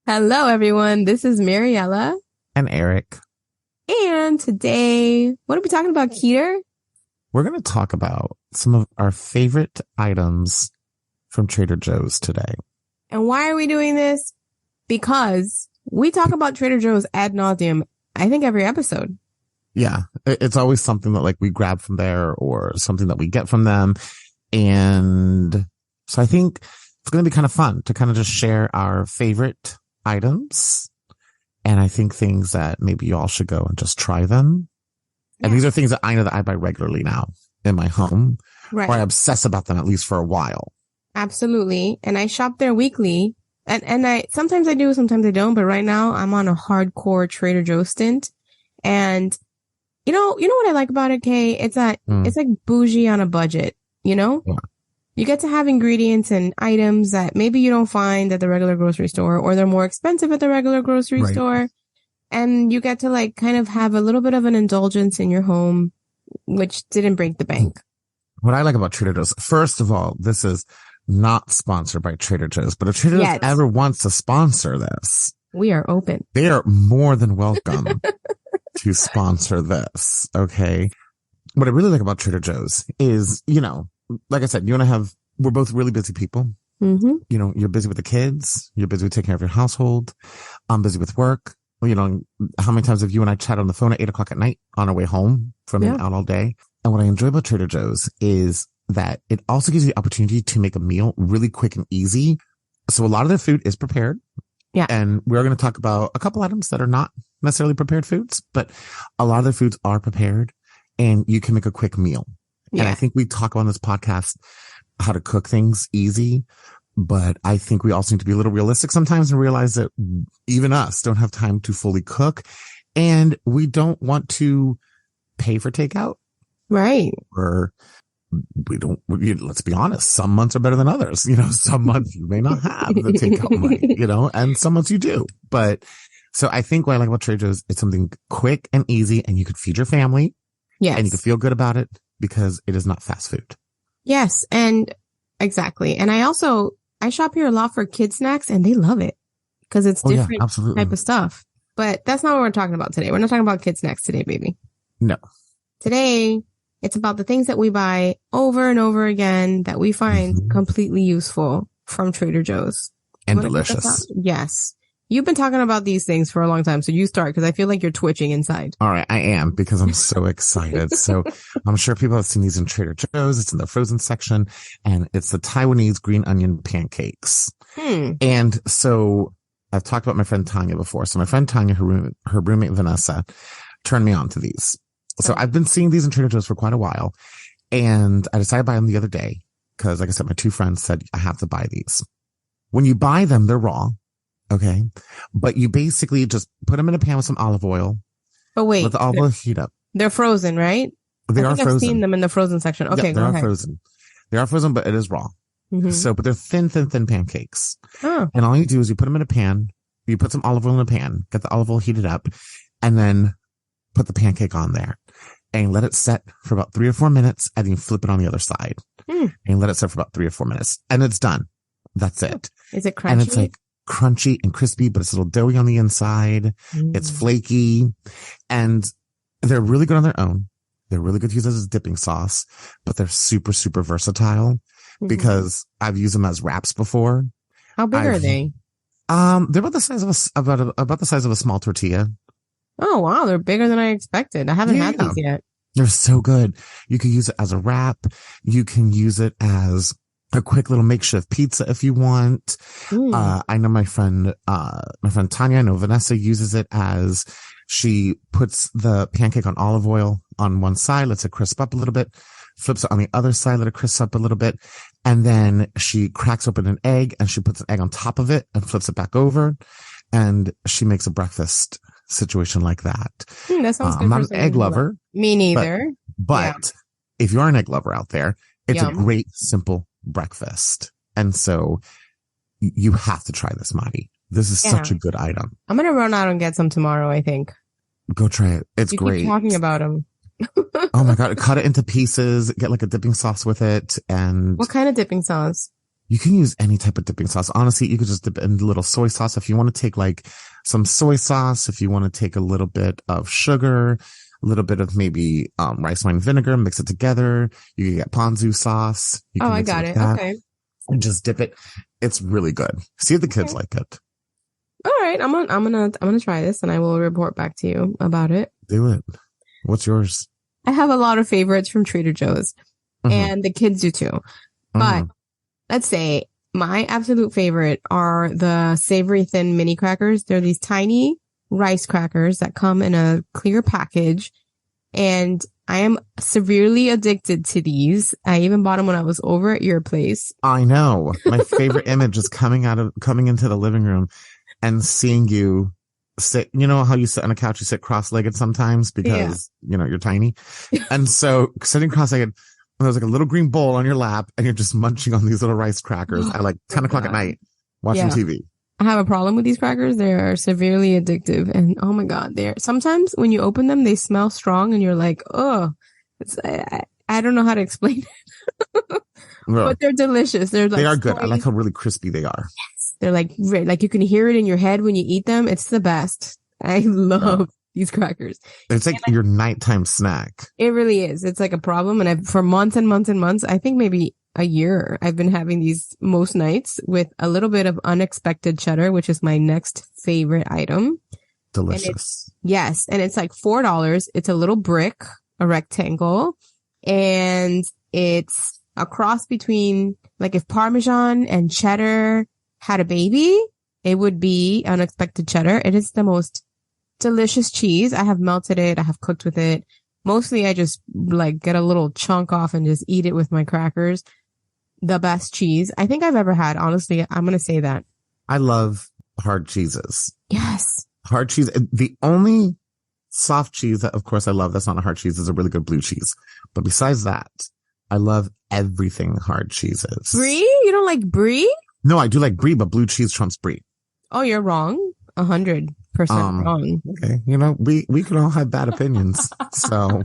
Hello, everyone. This is Mariela. And Eric. And today, what are we talking about, Keeter? We're going to talk about some of our favorite items from Trader Joe's today. And why are we doing this? Because we talk about Trader Joe's ad nauseum, I think, every episode. Yeah. It's always something that like we grab from there or something that we get from them. And so I think it's going to be kind of fun to kind of just share our favorite items. And I think things that maybe you all should go and just try them. And these are things that I know that I buy regularly now in my home. Right. Or I obsess about them at least for a while. Absolutely. And I shop there weekly. And I sometimes I do, sometimes I don't. But right now I'm on a hardcore Trader Joe's stint. And you know what I like about it, Kay? It's that it's like bougie on a budget, you know? Yeah. You get to have ingredients and items that maybe you don't find at the regular grocery store, or they're more expensive at the regular grocery store. And you get to like kind of have a little bit of an indulgence in your home, which didn't break the bank. What I like about Trader Joe's, first of all, this is not sponsored by Trader Joe's, but if Trader Joe's ever wants to sponsor this, we are open. They are more than welcome to sponsor this. Okay. What I really like about Trader Joe's is, you know, like I said, we're both really busy people. Mm-hmm. You know, you're busy with the kids. You're busy with taking care of your household. I'm busy with work. You know, how many times have you and I chat on the phone at 8:00 at night on our way home from being out all day? And what I enjoy about Trader Joe's is that it also gives you the opportunity to make a meal really quick and easy. So a lot of their food is prepared. Yeah. And we're going to talk about a couple items that are not necessarily prepared foods, but a lot of their foods are prepared and you can make a quick meal. Yeah. And I think we talk on this podcast how to cook things easy, but I think we also need to be a little realistic sometimes and realize that even us don't have time to fully cook and we don't want to pay for takeout. Right. Or let's be honest, some months are better than others. You know, some months you may not have the takeout money, you know, and some months you do. But so I think what I like about Trader Joe's, it's something quick and easy and you could feed your family. Yes. And you can feel good about it because it is not fast food. Yes. And exactly. And I shop here a lot for kid snacks and they love it because it's different type of stuff. But that's not what we're talking about today. We're not talking about kid snacks today, baby. No. Today, it's about the things that we buy over and over again that we find completely useful from Trader Joe's. And delicious. Yes. You've been talking about these things for a long time, so you start because I feel like you're twitching inside. All right, I am because I'm so excited. So I'm sure people have seen these in Trader Joe's. It's in the frozen section, and it's the Taiwanese green onion pancakes. And so I've talked about my friend Tanya before. So my friend Tanya, her roommate Vanessa, turned me on to these. So I've been seeing these in Trader Joe's for quite a while, and I decided to buy them the other day because, like I said, my two friends said I have to buy these. When you buy them, they're raw. Okay. But you basically just put them in a pan with some olive oil. But wait. Let the olive oil heat up. They're frozen, right? They are frozen. I've seen them in the frozen section. Okay, go ahead. Frozen. They are frozen, but it is raw. So, but they're thin pancakes. Oh. And all you do is you put them in a pan. You put some olive oil in a pan, get the olive oil heated up, and then put the pancake on there and let it set for about 3 or 4 minutes. And then you flip it on the other side and let it set for about 3 or 4 minutes. And it's done. That's it. Is it crunchy? And it's like crunchy and crispy, but it's a little doughy on the inside. It's flaky and they're really good on their own. They're really good to use as a dipping sauce, but they're super, super versatile because I've used them as wraps before. How big are they? They're about the size of about the size of a small tortilla. Oh, wow. They're bigger than I expected. I haven't had these yet. They're so good. You can use it as a wrap. You can use it as a quick little makeshift pizza if you want. I know my friend Tanya, I know Vanessa uses it as she puts the pancake on olive oil on one side, lets it crisp up a little bit, flips it on the other side, let it crisp up a little bit. And then she cracks open an egg and she puts an egg on top of it and flips it back over. And she makes a breakfast situation like that. That sounds good. I'm not an egg lover. Me neither. But if you are an egg lover out there, it's a great, simple breakfast. And so you have to try this, Madi. This is such a good item. I'm going to run out and get some tomorrow, I think. Go try it. It's great. Keep talking about them. Oh my God. Cut it into pieces. Get like a dipping sauce with it. And what kind of dipping sauce? You can use any type of dipping sauce. Honestly, you could just dip it in a little soy sauce. If you want to take like some soy sauce, if you want to take a little bit of sugar, a little bit of maybe rice wine vinegar, mix it together. You can get ponzu sauce. You can I got it. Okay. And just dip it. It's really good. See if the kids like it. All right. I'm gonna try this and I will report back to you about it. Do it. What's yours? I have a lot of favorites from Trader Joe's and the kids do too. But let's say my absolute favorite are the savory thin mini crackers. They're these tiny rice crackers that come in a clear package. And I am severely addicted to these. I even bought them when I was over at your place. I know. My favorite image is coming into the living room and seeing you sit, you know how you sit on a couch, you sit cross-legged sometimes because, you know, you're tiny. And so sitting cross-legged, there's like a little green bowl on your lap and you're just munching on these little rice crackers at like 10 o'clock at night watching TV. I have a problem with these crackers. They are severely addictive. And oh my God, sometimes when you open them, they smell strong and you're like, oh, I don't know how to explain it. But they're delicious. They are good. I like how really crispy they are. Yes. They're like you can hear it in your head when you eat them. It's the best. I love these crackers. It's like your nighttime snack. It really is. It's like a problem. And for months and months and months, I think maybe a year, I've been having these most nights with a little bit of unexpected cheddar, which is my next favorite item. Delicious. Yes. And it's like $4. It's a little brick, a rectangle, and it's a cross between, like, if Parmesan and cheddar had a baby, it would be unexpected cheddar. It is the most delicious cheese. I have melted it. I have cooked with it. Mostly I just like get a little chunk off and just eat it with my crackers. The best cheese I think I've ever had. Honestly, I'm going to say that. I love hard cheeses. Yes. Hard cheese. The only soft cheese that, of course, I love, that's not a hard cheese, is a really good blue cheese. But besides that, I love everything hard cheeses. Brie? You don't like brie? No, I do like brie, but blue cheese trumps brie. Oh, you're wrong. 100% wrong. Okay. You know, we can all have bad opinions. So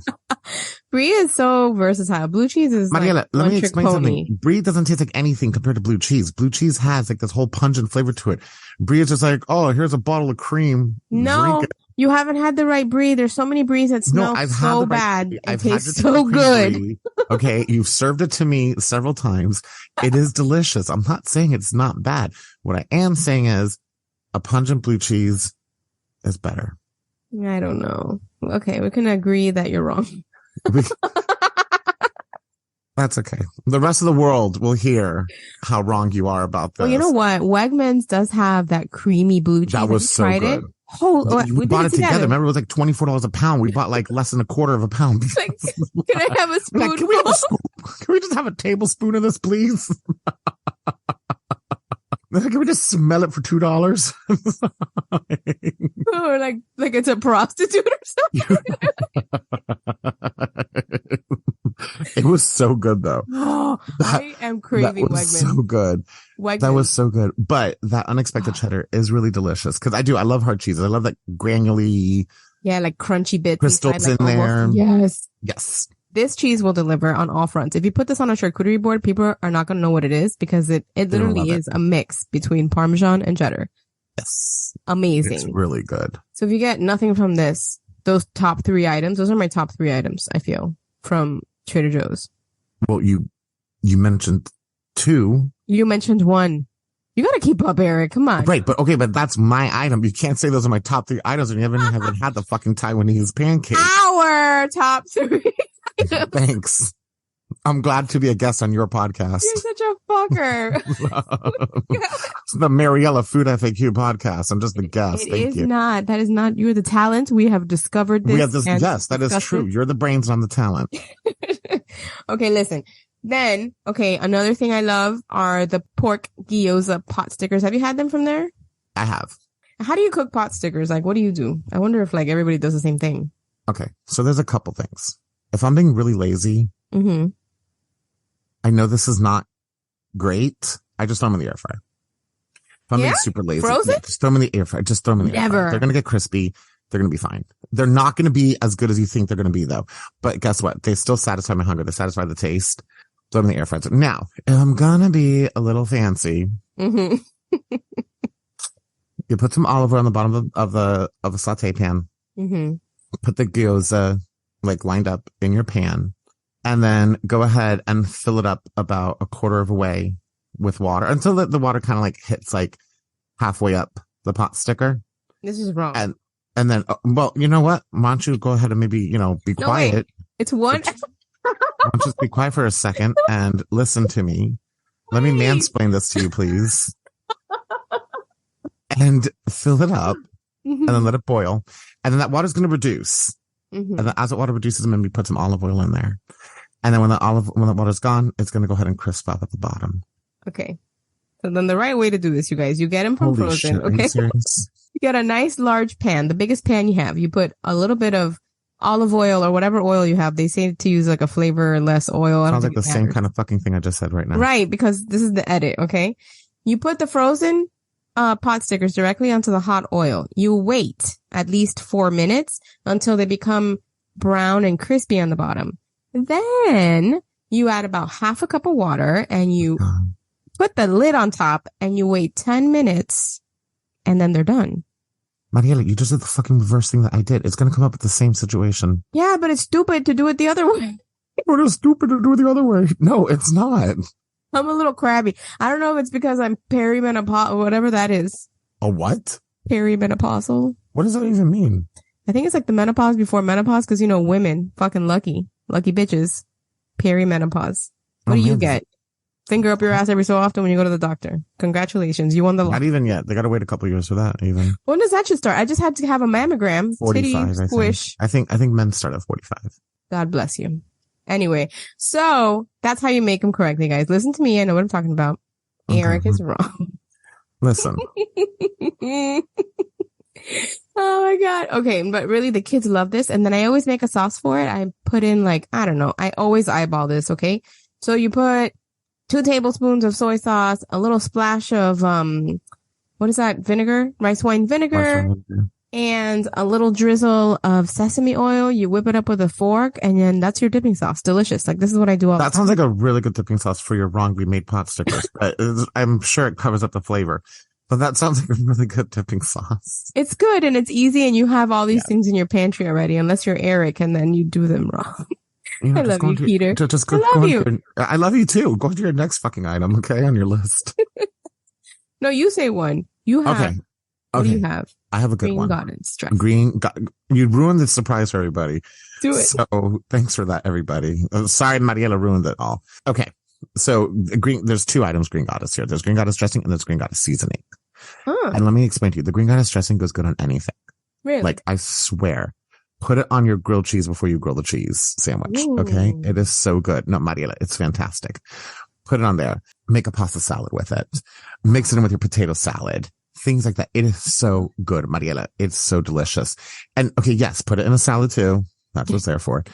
brie is so versatile. Blue cheese is Mariela, like let me explain something. Brie doesn't taste like anything compared to blue cheese. Blue cheese has like this whole pungent flavor to it. Brie is just like, oh, here's a bottle of cream. No, you haven't had the right brie. There's so many bries that smell so bad and taste so good. Brie. Okay, you've served it to me several times. It is delicious. I'm not saying it's not bad. What I am saying is a pungent blue cheese is better. I don't know. Okay, we can agree that you're wrong. That's okay. The rest of the world will hear how wrong you are about this. Well, you know what? Wegmans does have that creamy blue cheese. That was so good. We bought it together. Remember, it was like $24 a pound. We bought like less than a quarter of a pound. Like, can I have a spoon? Like, can we just have a tablespoon of this, please? Can we just smell it for $2? Or like it's a prostitute or something. It was so good though. I am craving Wegmans. So good. Wegmans. That was so good. But that unexpected cheddar is really delicious because I love hard cheeses. I love that granularly. Yeah, like crunchy bits. Crystals inside, like, in there. Yes. Yes. This cheese will deliver on all fronts. If you put this on a charcuterie board, people are not going to know what it is because it literally is a mix between Parmesan and cheddar. Yes. Amazing. It's really good. So if you get nothing from those top 3 items, those are my top 3 items, I feel, from Trader Joe's. Well, you mentioned 2. You mentioned 1. You got to keep up, Eric. Come on. Right. But that's my item. You can't say those are my top 3 items when you haven't had the fucking Taiwanese pancake. Our top 3. Thanks. I'm glad to be a guest on your podcast. You're such a fucker. It's the Mariela FoodFAQ podcast. I'm just the guest. Thank you. That is not, you're the talent. We have discovered this. Yes, that is true. You're the brains and I'm the talent. Okay, listen. Then, another thing I love are the pork gyoza pot stickers. Have you had them from there? I have. How do you cook pot stickers? Like, what do you do? I wonder if like everybody does the same thing. Okay, so there's a couple things. If I'm being really lazy, I know this is not great. I just throw them in the air fryer. If I'm being super lazy, frozen? Just throw them in the air fryer. Just throw them in the air fryer. They're going to get crispy. They're going to be fine. They're not going to be as good as you think they're going to be though. But guess what? They still satisfy my hunger. They satisfy the taste. throw them in the air fryer. Now, if I'm gonna be a little fancy, Mm-hmm. you put some olive oil on the bottom of a saute pan. Mm-hmm. Put the gyoza like lined up in your pan, and then go ahead and fill it up about a quarter of a way with water until the water kind of like hits like halfway up the pot sticker. This is wrong. And then, well, you know what? Why don't you go ahead and maybe, be quiet? Wait. It's one. Why don't you just be quiet for a second and listen to me? Let me mansplain this to you, please. And fill it up, and then let it boil. And then that water's going to reduce. Mm-hmm. And then as the water reduces, maybe put some olive oil in there. And then when the water's gone, it's going to go ahead and crisp up at the bottom. Okay. So then the right way to do this, you guys, you get them from frozen. Shit, okay. You get a nice large pan, the biggest pan you have. You put a little bit of olive oil or whatever oil you have. They say to use like a flavorless oil. Sounds like the same kind of fucking thing I just said right now. Right. Because this is the edit. Okay. You put the frozen pot stickers directly onto the hot oil. You wait at least 4 minutes until they become brown and crispy on the bottom. Then you add about half a cup of water and you put the lid on top and you wait 10 minutes and then they're done. Mariela, you just did the fucking reverse thing that I did. It's going to come up with the same situation. Yeah, but it's stupid to do it the other way. It is stupid to do it the other way. No, it's not. I'm a little crabby. I don't know if it's because I'm perimenopausal or whatever that is. A what? Perimenopausal. What does that even mean? I think it's like the menopause before menopause because, women, fucking lucky bitches. Perimenopause. What do you get? Finger up your ass every so often when you go to the doctor. Congratulations. You won the Not even yet. They got to wait a couple years for that even. When does that should start? I just had to have a mammogram. 45, titty squish. I think men start at 45. God bless you. Anyway, so that's how you make them correctly, guys. Listen to me. I know what I'm talking about. Okay. Eric is wrong. Listen. Oh my God. Okay. But really the kids love this. And then I always make a sauce for it. I put in I don't know. I always eyeball this. Okay. So you put 2 tablespoons of soy sauce, a little splash of, what is that? Vinegar, rice wine vinegar. And a little drizzle of sesame oil. You whip it up with a fork, and then that's your dipping sauce. Delicious. This is what I do all the time. That sounds like a really good dipping sauce for your wrongly made pot stickers. I'm sure it covers up the flavor. But that sounds like a really good dipping sauce. It's good, and it's easy, and you have all these things in your pantry already, unless you're Eric, and then you do them wrong. I love you, Peter. I love you. I love you, too. Go to your next fucking item, okay, on your list. No, you say one. You have. Okay. What do you have? I have a good one. You ruined the surprise for everybody. Do it. So thanks for that, everybody. Sorry, Mariela ruined it all. Okay. So there's 2 items Green Goddess here. There's Green Goddess dressing and there's Green Goddess seasoning. Huh. And let me explain to you. The Green Goddess dressing goes good on anything. Really? I swear. Put it on your grilled cheese before you grill the cheese sandwich. Ooh. Okay. It is so good. No, Mariela, it's fantastic. Put it on there. Make a pasta salad with it. Mix it in with your potato salad. Things like that. It is so good, Mariela. It's so delicious. And okay, yes, put it in a salad too. That's what it's there for.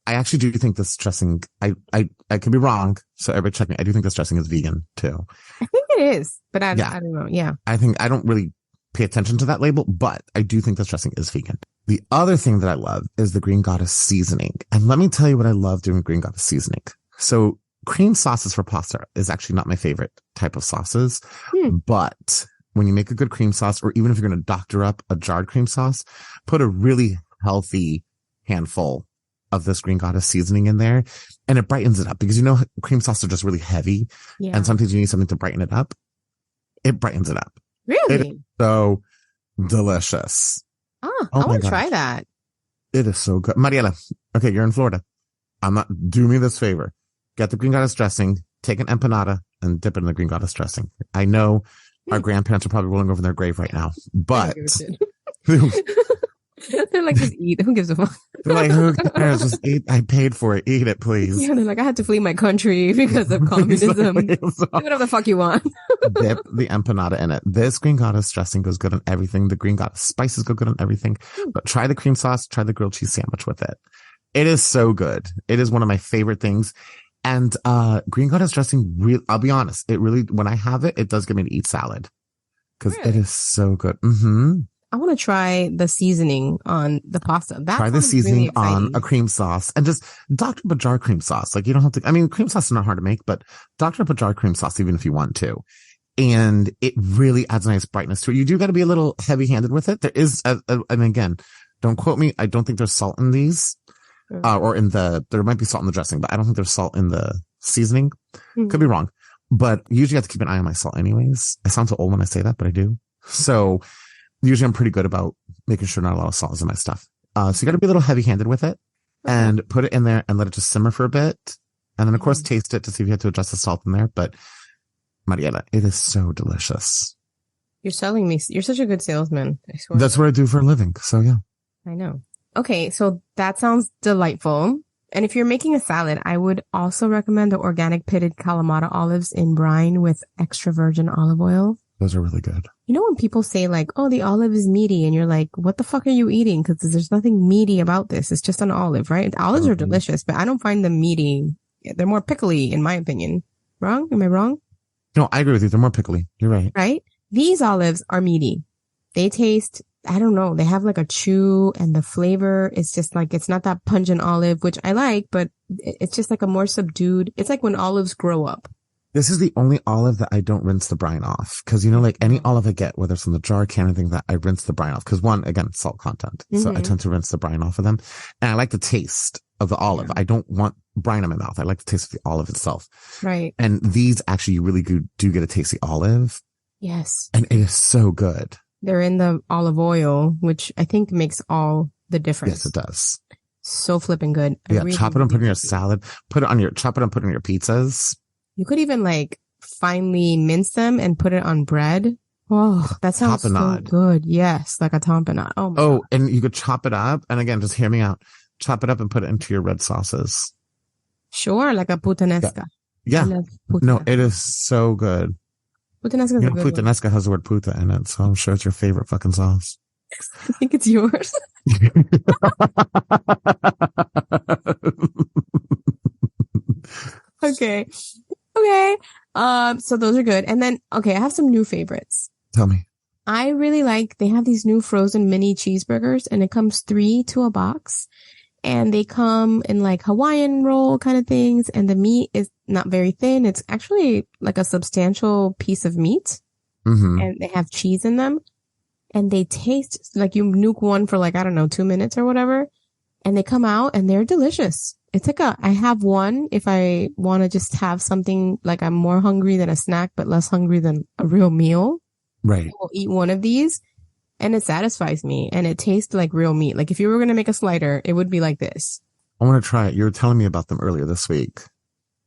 I actually do think this dressing, I could be wrong. So everybody check me. I do think this dressing is vegan too. I think it is, but I don't know. Yeah. I don't really pay attention to that label, but I do think this dressing is vegan. The other thing that I love is the Green Goddess seasoning. And let me tell you what I love doing with Green Goddess seasoning. So cream sauces for pasta is actually not my favorite type of sauces, but when you make a good cream sauce, or even if you're going to doctor up a jarred cream sauce, put a really healthy handful of this Green Goddess seasoning in there, and it brightens it up because cream sauce are just really heavy, and sometimes you need something to brighten it up. It brightens it up. Really? It is so delicious. Oh I want to try that. It is so good. Mariela, okay, you're in Florida. Do me this favor. Get the Green Goddess dressing, take an empanada, and dip it in the Green Goddess dressing. I know our grandparents are probably rolling over in their grave right now, but they're like, just eat. Who gives a fuck? They're like, who cares? Just eat. I paid for it. Eat it, please. Yeah, they're like, I had to flee my country because of communism. Do whatever the fuck you want. Dip the empanada in it. This Green Goddess dressing goes good on everything. The Green Goddess spices go good on everything. But try the cream sauce. Try the grilled cheese sandwich with it. It is so good. It is one of my favorite things. And Green Goddess dressing, I'll be honest, it really, when I have it, it does get me to eat salad. Because it is so good. Mm-hmm. I want to try the seasoning on the pasta. That Try the seasoning really on a cream sauce and just Dr. Bajjar cream sauce. Like you don't have to, I mean, cream sauce is not hard to make, but Dr. Bajjar cream sauce, even if you want to. And it really adds a nice brightness to it. You do got to be a little heavy handed with it. There is, and again, don't quote me. I don't think there's salt in these, or there might be salt in the dressing, but I don't think there's salt in the seasoning. Could be wrong, but usually I have to keep an eye on my salt anyways. I sound so old when I say that, but I do. So usually I'm pretty good about making sure not a lot of salt is in my stuff. So you got to be a little heavy handed with it and put it in there and let it just simmer for a bit. And then of course taste it to see if you have to adjust the salt in there. But Mariela, it is so delicious. You're selling me. You're such a good salesman. I swear. That's what I do for a living. So yeah. I know. Okay. So that sounds delightful. And if you're making a salad, I would also recommend the organic pitted Kalamata olives in brine with extra virgin olive oil. Those are really good. You know when people say like, oh, the olive is meaty and you're like, what the fuck are you eating? Because there's nothing meaty about this. It's just an olive, right? The olives are delicious, but I don't find them meaty. They're more pickly in my opinion. Wrong? Am I wrong? No, I agree with you. They're more pickly. You're right. Right? These olives are meaty. They taste, I don't know, they have like a chew and the flavor is just like, it's not that pungent olive, which I like, but it's just like a more subdued, it's like when olives grow up. This is the only olive that I don't rinse the brine off. Cause you know, like any olive I get, whether it's from the jar, can, anything that I rinse the brine off. Cause one, again, salt content. So I tend to rinse the brine off of them. And I like the taste of the olive. I don't want brine in my mouth. I like the taste of the olive itself. Right. And these actually, you really do get a taste of the olive. Yes. And it is so good. They're in the olive oil, which I think makes all the difference. Yes, it does. So flipping good. Yeah. Really, chop it and put it in your salad. Chop it and put it in your pizzas. You could even like finely mince them and put it on bread. Oh, that sounds so good. Yes. Like a tamponade. Oh, my God. And you could chop it up. And again, just hear me out. Chop it up and put it into your red sauces. Sure. Like a puttanesca. Yeah. No, it is so good. Puttanesca is a good puttanesca has the word puta in it. So I'm sure it's your favorite fucking sauce. I think it's yours. Okay. So those are good. And then, okay, I have some new favorites. Tell me. I really like, they have these new frozen mini cheeseburgers and it comes 3 to a box and they come in like Hawaiian roll kind of things. And the meat is not very thin. It's actually like a substantial piece of meat and they have cheese in them and they taste like you nuke one for like, I don't know, 2 minutes or whatever. And they come out and they're delicious. It's like I have one if I want to just have something like I'm more hungry than a snack, but less hungry than a real meal. Right. I will eat one of these and it satisfies me and it tastes like real meat. Like if you were going to make a slider, it would be like this. I want to try it. You were telling me about them earlier this week.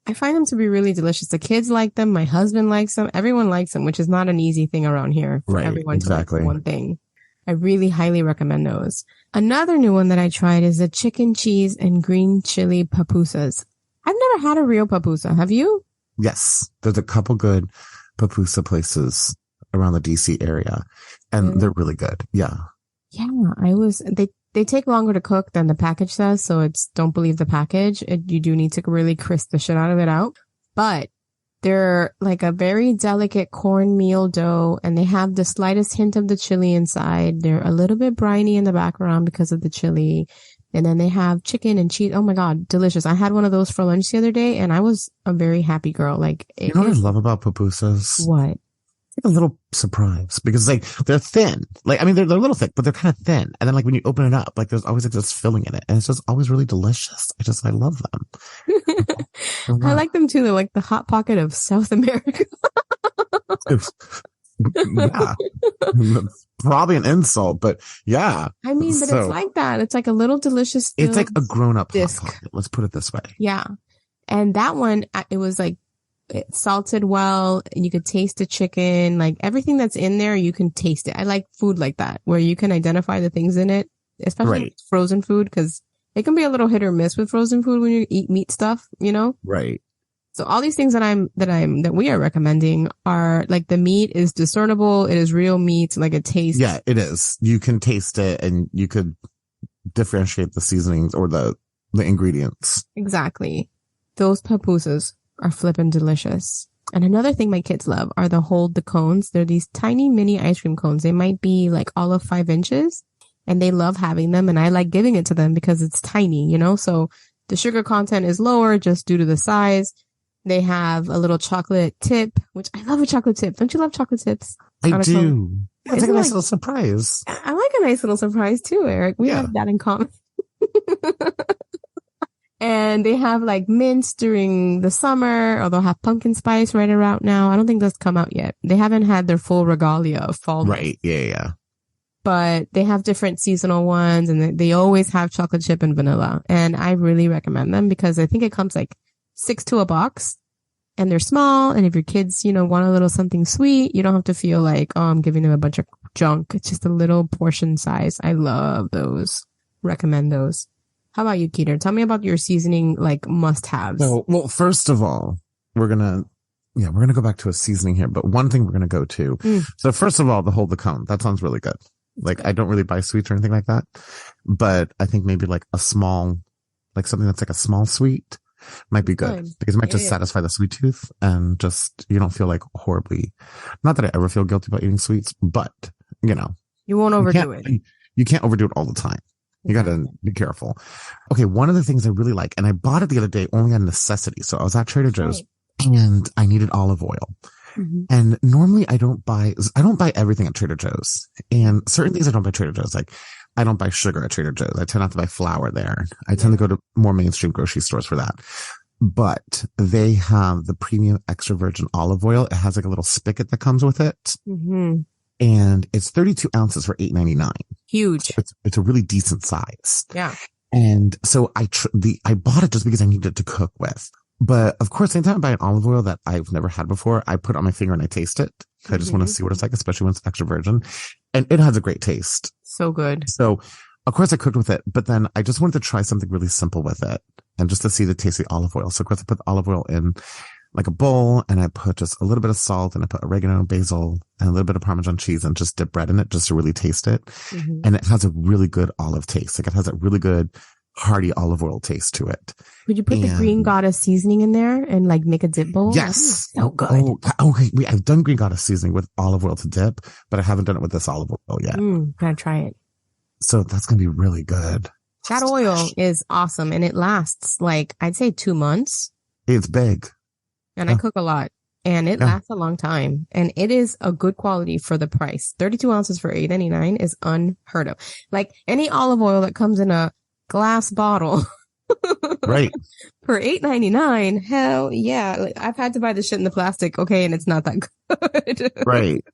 I find them to be really delicious. The kids like them. My husband likes them. Everyone likes them, which is not an easy thing around here for everyone to like one thing. I really highly recommend those. Another new one that I tried is the chicken cheese and green chili pupusas. I've never had a real pupusa. Have you? Yes. There's a couple good pupusa places around the DC area and they're really good. Yeah. Yeah. They take longer to cook than the package says. So don't believe the package. You do need to really crisp the shit out of it out, but they're like a very delicate cornmeal dough and they have the slightest hint of the chili inside. They're a little bit briny in the background because of the chili. And then they have chicken and cheese. Oh my God, delicious. I had one of those for lunch the other day and I was a very happy girl. Like, you know what I love about pupusas? What? It's like a little surprise because like they're thin. Like, I mean, they're a little thick, but they're kind of thin. And then like when you open it up, like there's always like this filling in it and it's just always really delicious. I love them. I like them too. They're like the hot pocket of South America. Yeah. Probably an insult, but yeah. I mean, but it's like that. It's like a little delicious. It's like a grown up hot pocket. Let's put it this way. Yeah. And that one, it was like, it salted well and you could taste the chicken, like everything that's in there, you can taste it. I like food like that where you can identify the things in it, especially frozen food, because it can be a little hit or miss with frozen food when you eat meat stuff, you know? Right. So all these things that we are recommending are like the meat is discernible. It is real meat. Like it tastes. Yeah, it is. You can taste it and you could differentiate the seasonings or the ingredients. Exactly. Those pupusas are flippin' delicious. And another thing my kids love are the cones. They're these tiny mini ice cream cones. They might be like all of 5 inches, and they love having them. And I like giving it to them because it's tiny, you know, so the sugar content is lower just due to the size. They have a little chocolate tip, which I love a chocolate tip. Don't you love chocolate tips? I do. It's like a nice little surprise. I like a nice little surprise too, Eric. We have that in common. And they have like mints during the summer, or they'll have pumpkin spice right around now. I don't think that's come out yet. They haven't had their full regalia of fall. Right. Yeah. But they have different seasonal ones, and they always have chocolate chip and vanilla. And I really recommend them because I think it comes like 6 to a box, and they're small. And if your kids, you know, want a little something sweet, you don't have to feel like, oh, I'm giving them a bunch of junk. It's just a little portion size. I love those. Recommend those. How about you, Keter? Tell me about your seasoning, like must-haves. So, well, first of all, we're gonna go back to a seasoning here, but one thing we're gonna go to. So first of all, the hold the cone. That sounds really good. Like, I don't really buy sweets or anything like that, but I think maybe like a small, like something that's like a small sweet might be good because it might just satisfy the sweet tooth, and just, you don't feel like horribly, not that I ever feel guilty about eating sweets, but you know, you won't overdo it. You can't overdo it all the time. You got to be careful. Okay. One of the things I really like, and I bought it the other day only on necessity. So I was at Trader Joe's and I needed olive oil. And normally I don't buy everything at Trader Joe's, and certain things I don't buy at Trader Joe's. Like, I don't buy sugar at Trader Joe's. I tend not to buy flour there. I tend to go to more mainstream grocery stores for that. But they have the premium extra virgin olive oil. It has like a little spigot that comes with it. And it's 32 ounces for $8.99. Huge. So it's a really decent size. Yeah. And so I bought it just because I needed it to cook with. But of course, anytime I buy an olive oil that I've never had before, I put it on my finger and I taste it. I just want to see what it's like, especially when it's extra virgin. And it has a great taste. So good. So of course I cooked with it, but then I just wanted to try something really simple with it and just to see the taste of the olive oil. So of course I put the olive oil in like a bowl, and I put just a little bit of salt, and I put oregano, basil, and a little bit of Parmesan cheese, and just dip bread in it just to really taste it. And it has a really good olive taste. Like, it has a really good hearty olive oil taste to it. Would you put the Green Goddess seasoning in there and like make a dip bowl? Yes. So good. Okay. I've done Green Goddess seasoning with olive oil to dip, but I haven't done it with this olive oil yet. Gotta try it. So that's going to be really good. That oil is awesome, and it lasts like, I'd say 2 months. It's big. And I cook a lot, and it lasts a long time, and it is a good quality for the price. 32 ounces for $8.99 is unheard of. Like, any olive oil that comes in a glass bottle, right, for $8.99, hell yeah. Like, I've had to buy the shit in the plastic, okay, and it's not that good. Right.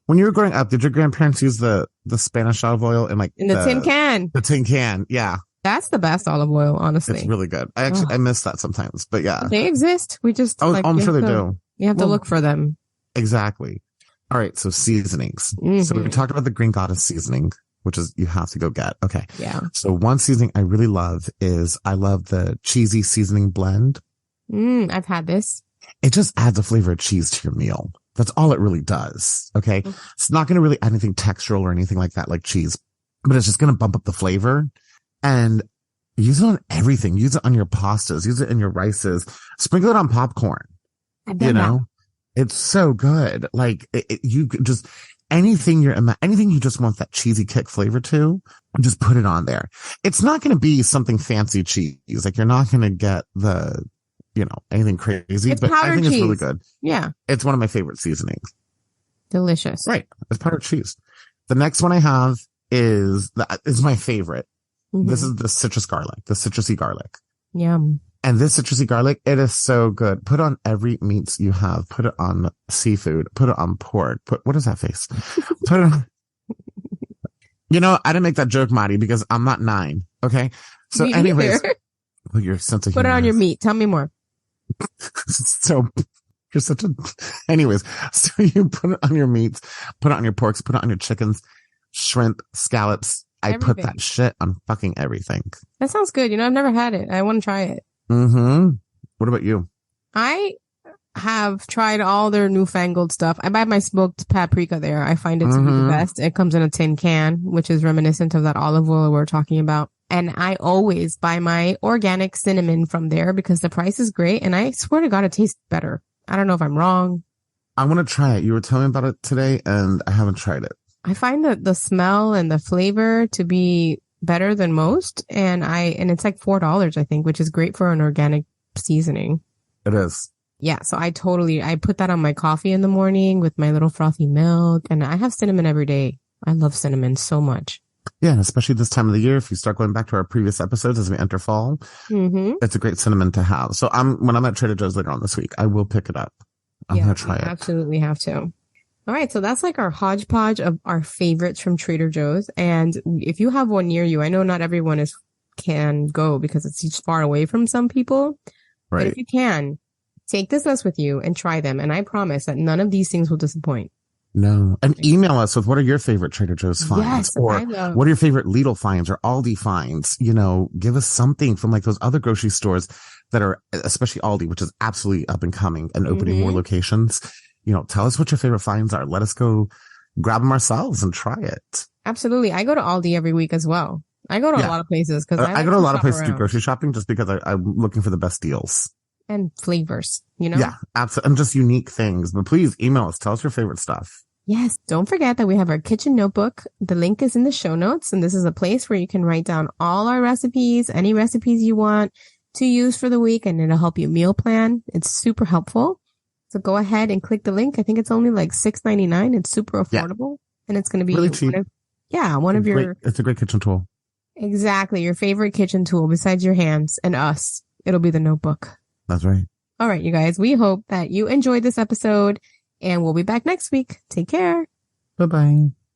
When you were growing up, did your grandparents use the Spanish olive oil in the tin can? The tin can, yeah. That's the best olive oil, honestly. It's really good. I miss that sometimes, but yeah. They exist. We just, I'm sure they do. You have to look for them. Exactly. All right. So seasonings. So we talked about the Green Goddess seasoning, which is, you have to go get. Okay. Yeah. So one seasoning I really love is, I love the cheesy seasoning blend. I've had this. It just adds a flavor of cheese to your meal. That's all it really does. Okay. It's not going to really add anything textural or anything like that, like cheese, but it's just going to bump up the flavor. And use it on everything. Use it on your pastas. Use it in your rices. Sprinkle it on popcorn. You know, it's so good. Like, you could just, anything you just want that cheesy kick flavor to, just put it on there. It's not going to be something fancy cheese. Like, you're not going to get anything crazy, but I think it's really good. Yeah. It's one of my favorite seasonings. Delicious. Right. It's powdered cheese. The next one I have is my favorite. This is the citrusy garlic. Yum. And this citrusy garlic, it is so good. Put on every meats you have. Put it on seafood. Put it on pork. What is that face? Put it on. I didn't make that joke, Marty, because I'm not 9. Okay. So anyways, your sense of humor. Put it on your meat. Tell me more. So you're such a, anyways, so you put it on your meats, put it on your porks, put it on your chickens, shrimp, scallops. I put that shit on fucking everything. That sounds good. I've never had it. I want to try it. What about you? I have tried all their newfangled stuff. I buy my smoked paprika there. I find it to be the best. It comes in a tin can, which is reminiscent of that olive oil we're talking about. And I always buy my organic cinnamon from there because the price is great. And I swear to God, it tastes better. I don't know if I'm wrong. I want to try it. You were telling me about it today and I haven't tried it. I find that the smell and the flavor to be better than most. And it's like $4, I think, which is great for an organic seasoning. It is. Yeah. So I put that on my coffee in the morning with my little frothy milk, and I have cinnamon every day. I love cinnamon so much. Yeah. And especially this time of the year, if you start going back to our previous episodes as we enter fall, it's a great cinnamon to have. So when I'm at Trader Joe's later on this week, I will pick it up. I'm going to try it. Absolutely have to. All right. So that's like our hodgepodge of our favorites from Trader Joe's. And if you have one near you, I know not everyone can go because it's far away from some people. Right. But if you can, take this list with you and try them. And I promise that none of these things will disappoint. No. And email us with what are your favorite Trader Joe's finds? Yes, or what are your favorite Lidl finds or Aldi finds? You know, give us something from like those other grocery stores that are, especially Aldi, which is absolutely up and coming and opening more locations. You know, tell us what your favorite finds are. Let us go grab them ourselves and try it. Absolutely. I go to Aldi every week as well. I go to a lot of places because I go to a lot of places to do grocery shopping just because I'm looking for the best deals. And flavors, you know? Yeah, absolutely. And just unique things. But please email us. Tell us your favorite stuff. Yes. Don't forget that we have our kitchen notebook. The link is in the show notes. And this is a place where you can write down all our recipes, any recipes you want to use for the week. And it'll help you meal plan. It's super helpful. So go ahead and click the link. I think it's only like $6.99. It's super affordable. And it's going to be really cheap. It's a great kitchen tool. Exactly. Your favorite kitchen tool besides your hands and us. It'll be the notebook. That's right. All right, you guys. We hope that you enjoyed this episode and we'll be back next week. Take care. Bye-bye.